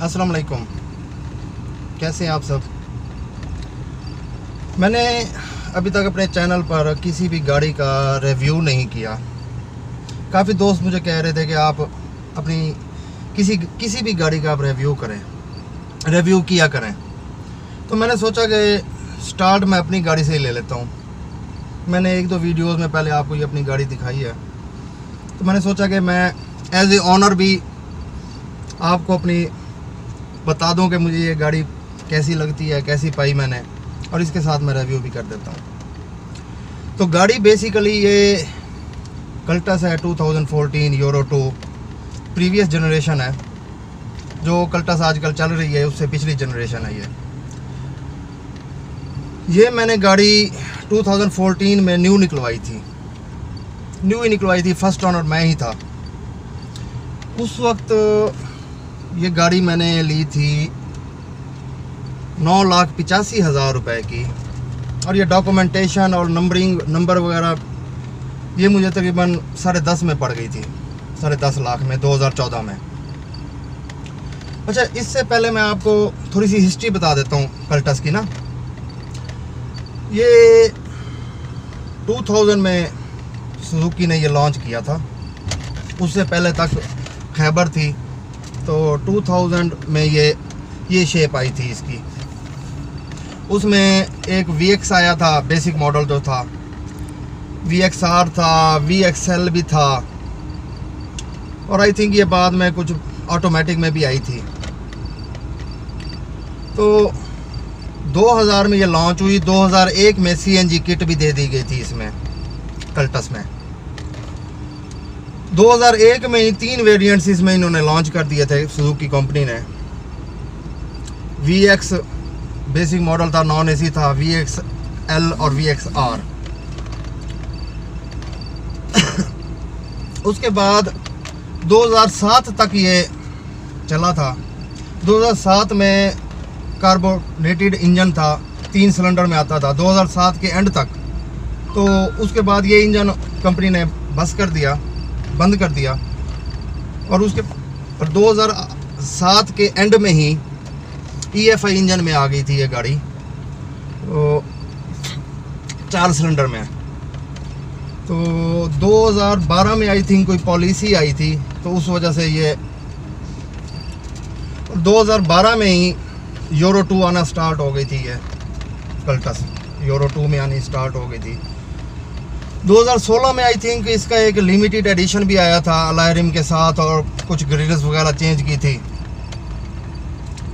अस्सलाम वालेकुम, कैसे हैं आप सब। मैंने अभी तक अपने चैनल पर किसी भी गाड़ी का रिव्यू नहीं किया। काफ़ी दोस्त मुझे कह रहे थे कि आप अपनी किसी भी गाड़ी का आप रिव्यू किया करें। तो मैंने सोचा कि स्टार्ट मैं अपनी गाड़ी से ही ले लेता हूँ। मैंने एक दो वीडियोस में पहले आपको ये अपनी गाड़ी दिखाई है, तो मैंने सोचा कि मैं एज ए ऑनर भी आपको अपनी बता दूं कि मुझे ये गाड़ी कैसी लगती है, कैसी पाई मैंने, और इसके साथ मैं रिव्यू भी कर देता हूँ। तो गाड़ी बेसिकली ये कल्टस है 2014 यूरो 2 प्रीवियस जनरेशन है। जो कल्टस आजकल चल रही है उससे पिछली जनरेशन है ये मैंने गाड़ी 2014 में न्यू निकलवाई थी। फर्स्ट ओनर मैं ही था उस वक्त। ये गाड़ी मैंने ली थी 9,85,000 रुपए की, और ये डॉक्यूमेंटेशन और नंबर वगैरह ये मुझे तकरीबन 10.5 में पड़ गई थी, 10.5 लाख में 2014 में। अच्छा, इससे पहले मैं आपको थोड़ी सी हिस्ट्री बता देता हूँ कल्टस की ना। ये 2000 में सुजुकी ने ये लॉन्च किया था, उससे पहले तक खैबर थी। तो 2000 में ये शेप आई थी इसकी। उसमें एक VX आया था, बेसिक मॉडल जो था, VXR था, VXL भी था, और आई थिंक ये बाद में कुछ ऑटोमेटिक में भी आई थी। तो 2000 में ये लॉन्च हुई। 2001 में CNG किट भी दे दी गई थी इसमें, कल्टस में। 2001 में ही 3 वेरिएंट्स इसमें इन्होंने लॉन्च कर दिए थे सुजुकी कंपनी ने। VX बेसिक मॉडल था, नॉन AC था, VXL और VXR। उसके बाद 2007 तक ये चला था। 2007 में कार्बोनेटेड इंजन था, 3 सिलेंडर में आता था 2007 के एंड तक। तो उसके बाद ये इंजन कंपनी ने बंद कर दिया, और उसके 2007 के एंड में ही EFI इंजन में आ गई थी ये गाड़ी, तो 4 सिलेंडर में। तो 2012 में आई थिंक कोई पॉलिसी आई थी, तो उस वजह से ये 2012 में ही यूरो 2 आना स्टार्ट हो गई थी। ये कल्टस यूरो 2 में आनी स्टार्ट हो गई थी। 2016 में आई थिंक इसका एक लिमिटेड एडिशन भी आया था अलॉय रिम के साथ, और कुछ ग्रिल्स वगैरह चेंज की थी,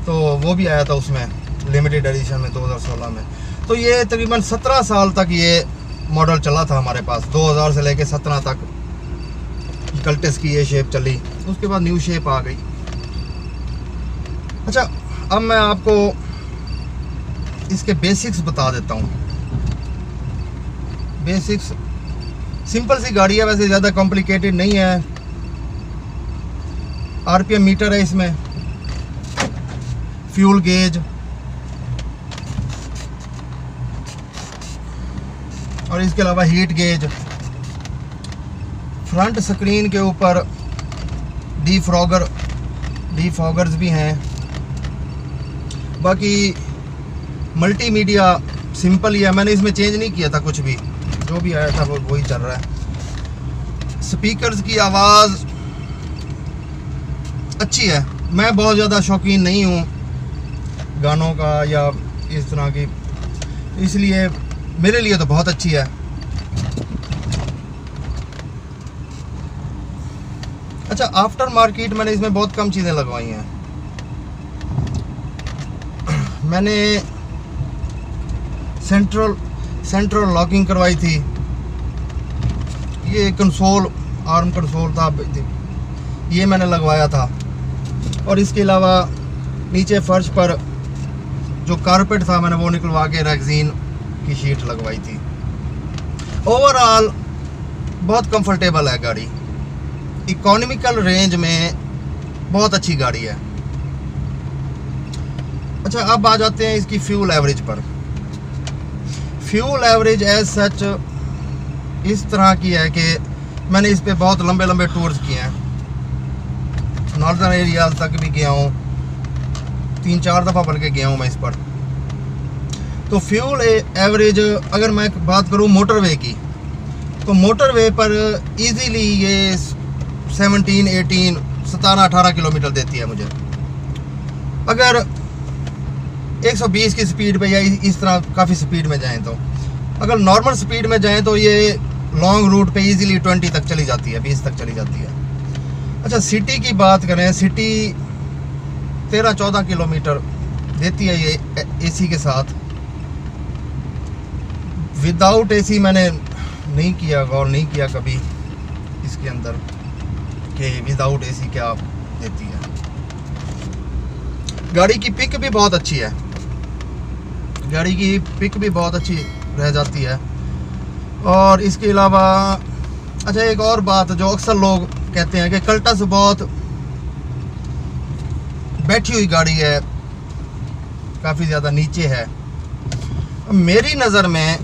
तो वो भी आया था उसमें लिमिटेड एडिशन में 2016 में। तो ये तकरीबन 17 साल तक ये मॉडल चला था हमारे पास। 2000 से लेके 17 तक कल्टस की ये शेप चली। उसके बाद न्यू शेप आ गई। अच्छा, अब मैं आपको इसके बेसिक्स बता देता हूँ। बेसिक्स सिंपल सी गाड़ी है, वैसे ज़्यादा कॉम्प्लिकेटेड नहीं है। RPM मीटर है इसमें, फ्यूल गेज, और इसके अलावा हीट गेज। फ्रंट स्क्रीन के ऊपर डीफॉगर्स भी हैं। बाकी मल्टीमीडिया सिंपल ही है, मैंने इसमें चेंज नहीं किया था कुछ भी, जो भी आया था वो वही चल रहा है। स्पीकर्स की आवाज़ अच्छी है। मैं बहुत ज़्यादा शौकीन नहीं हूँ गानों का या इस तरह की, इसलिए मेरे लिए तो बहुत अच्छी है। अच्छा, आफ्टर मार्केट मैंने इसमें बहुत कम चीज़ें लगवाई हैं। मैंने सेंट्रल लॉकिंग करवाई थी। ये आर्म कंसोल था, ये मैंने लगवाया था। और इसके अलावा नीचे फर्श पर जो कारपेट था मैंने वो निकलवा के रेक्सीन की शीट लगवाई थी। ओवरऑल बहुत कंफर्टेबल है गाड़ी, इकोनॉमिकल रेंज में बहुत अच्छी गाड़ी है। अच्छा, अब आ जाते हैं इसकी फ्यूल एवरेज पर। फ्यूल एवरेज एज सच इस तरह की है कि मैंने इस पे बहुत लंबे टूर्स किए हैं, नॉर्दर्न एरियाज तक भी गया हूँ, 3-4 दफ़ा बल्कि गया हूँ मैं इस पर। तो फ्यूल एवरेज अगर मैं बात करूँ मोटरवे की, तो मोटरवे पर इजीली ये 17, 18, 17, 18 किलोमीटर देती है मुझे। अगर 120 की स्पीड पे या इस तरह काफ़ी स्पीड में जाएं तो, अगर नॉर्मल स्पीड में जाएं तो ये लॉन्ग रूट पे इजीली 20 तक चली जाती है, 20 तक चली जाती है। अच्छा, सिटी की बात करें, सिटी 13-14 किलोमीटर देती है ये एसी के साथ। विदाउट एसी मैंने नहीं किया, गौर नहीं किया कभी इसके अंदर कि विदाउट एसी क्या देती है। गाड़ी की पिक भी बहुत अच्छी है, गाड़ी की पिक भी बहुत अच्छी रह जाती है। और इसके अलावा अच्छा, एक और बात जो अक्सर लोग कहते हैं कि कल्टस बहुत बैठी हुई गाड़ी है, काफ़ी ज़्यादा नीचे है। मेरी नज़र में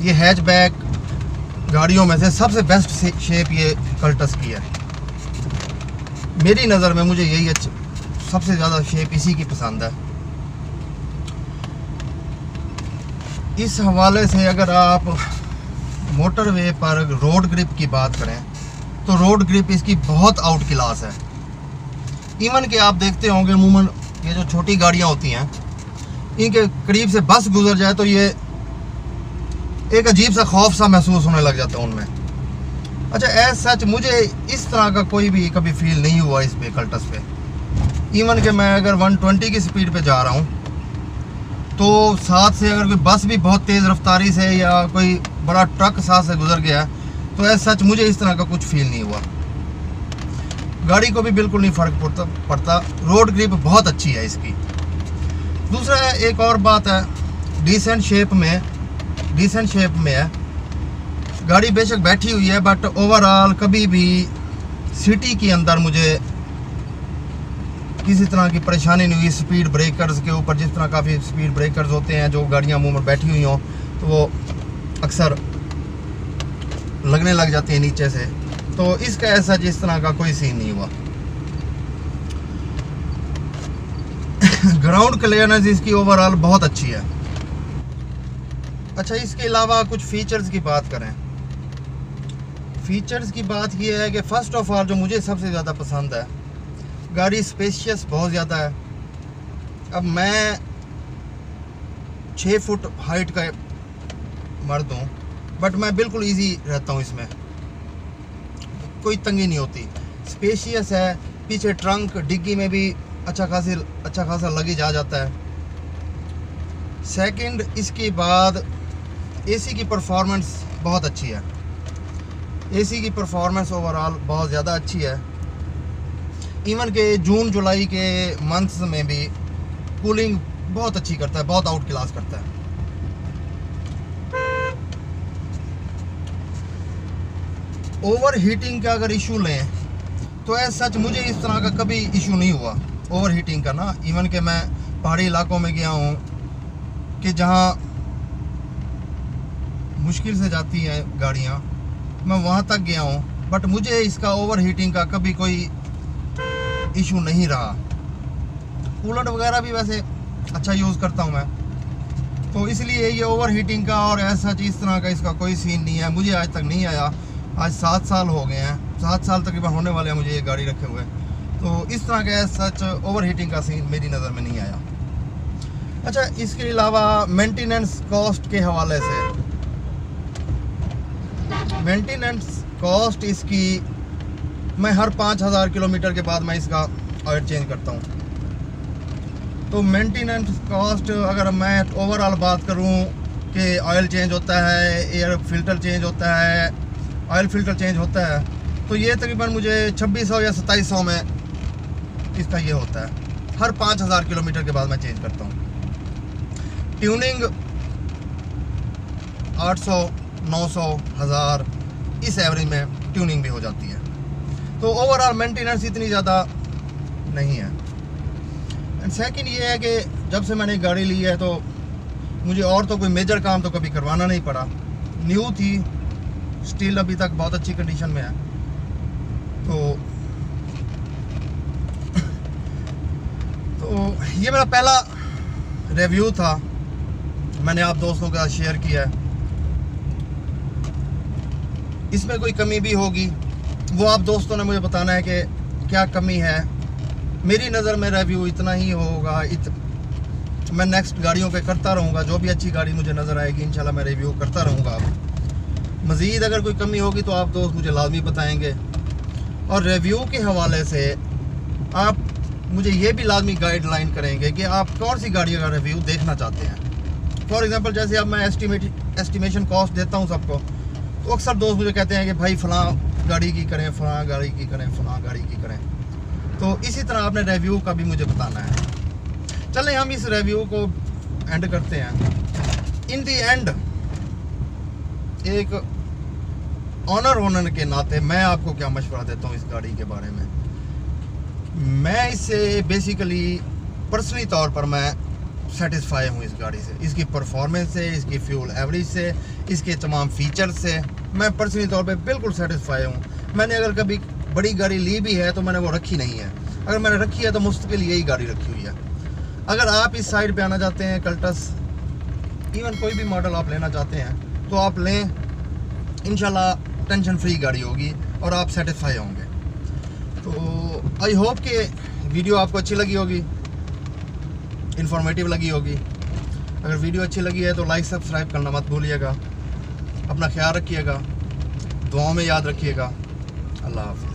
ये हैचबैक गाड़ियों में से सबसे बेस्ट शेप ये कल्टस की है। मेरी नज़र में मुझे यही सबसे ज़्यादा शेप इसी की पसंद है। इस हवाले से अगर आप मोटरवे पर रोड ग्रिप की बात करें तो रोड ग्रिप इसकी बहुत आउट क्लास है। इवन कि आप देखते होंगे अमूमन ये जो छोटी गाड़ियां होती हैं, इनके करीब से बस गुजर जाए तो ये एक अजीब सा खौफ सा महसूस होने लग जाता है उनमें। अच्छा, एज सच मुझे इस तरह का कोई भी कभी फील नहीं हुआ इस पे कल्टस पे। इवन कि मैं अगर 120 की स्पीड पे जा रहा हूँ तो साथ से अगर कोई बस भी बहुत तेज़ रफ्तारी से या कोई बड़ा ट्रक साथ से गुजर गया तो एज सच मुझे इस तरह का कुछ फील नहीं हुआ। गाड़ी को भी बिल्कुल नहीं फ़र्क पड़ता। रोड ग्रिप बहुत अच्छी है इसकी। दूसरा एक और बात है, डिसेंट शेप में है गाड़ी। बेशक बैठी हुई है बट ओवरऑल कभी भी सिटी के अंदर मुझे किसी तरह की परेशानी नहीं हुई। स्पीड ब्रेकर्स के ऊपर जिस तरह काफ़ी स्पीड ब्रेकर्स होते हैं जो गाड़ियाँ मुंह में बैठी हुई हों तो वो अक्सर लगने लग जाती है नीचे से, तो इसका ऐसा जिस तरह का कोई सीन नहीं हुआ। ग्राउंड क्लियरेंस इसकी ओवरऑल बहुत अच्छी है। अच्छा, इसके अलावा कुछ फीचर्स की बात करें। फीचर्स की बात ये है कि फ़र्स्ट ऑफ ऑल जो मुझे सबसे ज़्यादा पसंद है, गाड़ी स्पेशियस बहुत ज़्यादा है। अब मैं 6 फुट हाइट का मर्द हूँ बट मैं बिल्कुल इजी रहता हूँ, इसमें कोई तंगी नहीं होती। स्पेशियस है, पीछे ट्रंक डिग्गी में भी अच्छा खासा लगेज आ जाता है। सेकंड, इसके बाद एसी की परफॉर्मेंस बहुत अच्छी है। एसी की परफॉर्मेंस ओवरऑल बहुत ज़्यादा अच्छी है। इवन के जून जुलाई के मंथ्स में भी कूलिंग बहुत अच्छी करता है, बहुत आउट क्लास करता है। ओवर हीटिंग का अगर इशू लें तो एज सच मुझे इस तरह का कभी इशू नहीं हुआ ओवर हीटिंग का ना। इवन के मैं पहाड़ी इलाकों में गया हूँ कि जहाँ मुश्किल से जाती हैं गाड़ियाँ, मैं वहाँ तक गया हूँ बट मुझे इसका ओवर हीटिंग का कभी कोई इशू नहीं रहा। कूलेंट वगैरह भी वैसे अच्छा यूज़ करता हूँ मैं, तो इसलिए ये ओवर हीटिंग का और ऐसा इस तरह का इसका कोई सीन नहीं है। मुझे आज तक नहीं आया। आज 7 साल हो गए हैं, 7 साल तकरीबन होने वाले हैं मुझे ये गाड़ी रखे हुए, तो इस तरह का सच ओवर हीटिंग का सीन मेरी नज़र में नहीं आया। अच्छा, इसके अलावा मेंटेनेंस कॉस्ट के हवाले से, मेंटेनेंस कॉस्ट इसकी मैं हर 5000 किलोमीटर के बाद मैं इसका ऑयल चेंज करता हूँ। तो मेंटेनेंस कॉस्ट अगर मैं ओवरऑल बात करूँ कि ऑयल चेंज होता है, एयर फिल्टर चेंज होता है, ऑयल फिल्टर चेंज होता है, तो ये तकरीबन मुझे 2600 या 2700 में इसका ये होता है। हर 5000 किलोमीटर के बाद मैं चेंज करता हूँ। ट्यूनिंग 800, 900, 1000 इस एवरेज में ट्यूनिंग भी हो जाती है। तो ओवरऑल मेंटेनेंस इतनी ज़्यादा नहीं है। एंड सेकंड ये है कि जब से मैंने गाड़ी ली है तो मुझे और तो कोई मेजर काम तो कभी करवाना नहीं पड़ा। न्यू थी, स्टील अभी तक बहुत अच्छी कंडीशन में है। तो तो ये मेरा पहला रिव्यू था, मैंने आप दोस्तों के साथ शेयर किया है। इसमें कोई कमी भी होगी वो आप दोस्तों ने मुझे बताना है कि क्या कमी है। मेरी नज़र में रिव्यू इतना ही होगा। मैं नेक्स्ट गाड़ियों पे करता रहूँगा, जो भी अच्छी गाड़ी मुझे नज़र आएगी इंशाल्लाह मैं रिव्यू करता रहूँगा। मज़ीद अगर कोई कमी होगी तो आप दोस्त मुझे लाजमी बताएंगे। और रिव्यू के हवाले से आप मुझे ये भी लाजमी गाइडलाइन करेंगे कि आप कौन सी गाड़ी का रिव्यू देखना चाहते हैं। फॉर एग्ज़ाम्पल जैसे अब मैं एस्टिमेशन कॉस्ट देता हूँ सबको, तो अक्सर दोस्त मुझे कहते हैं कि भाई फ़लाँ गाड़ी की करें, फ़लाँ गाड़ी की करें, फ़लाँ गाड़ी की करें। तो इसी तरह आपने रिव्यू का भी मुझे बताना है। चलें हम इस रिव्यू को एंड करते हैं। इन दी एंड एक ऑनर होने के नाते मैं आपको क्या मशवरा देता हूँ इस गाड़ी के बारे में। मैं इससे बेसिकली पर्सनली तौर पर मैं सेटिस्फाई हूँ इस गाड़ी से, इसकी परफॉर्मेंस से, इसकी फ्यूल एवरेज से, इसके तमाम फीचर्स से मैं पर्सनली तौर पे बिल्कुल सेटिस्फाई हूँ। मैंने अगर कभी बड़ी गाड़ी ली भी है तो मैंने वो रखी नहीं है। अगर मैंने रखी है तो मुस्तकिल यही गाड़ी रखी हुई है। अगर आप इस साइड पे आना चाहते हैं, कल्टस इवन कोई भी मॉडल आप लेना चाहते हैं तो आप लें, इंशाल्लाह टेंशन फ्री गाड़ी होगी और आप सेटिस्फाई होंगे। तो आई होप कि वीडियो आपको अच्छी लगी होगी, इंफॉर्मेटिव लगी होगी। अगर वीडियो अच्छी लगी है तो लाइक सब्सक्राइब करना मत भूलिएगा। अपना ख्याल रखिएगा, दुआओं में याद रखिएगा। अल्लाह हाफ़िज़।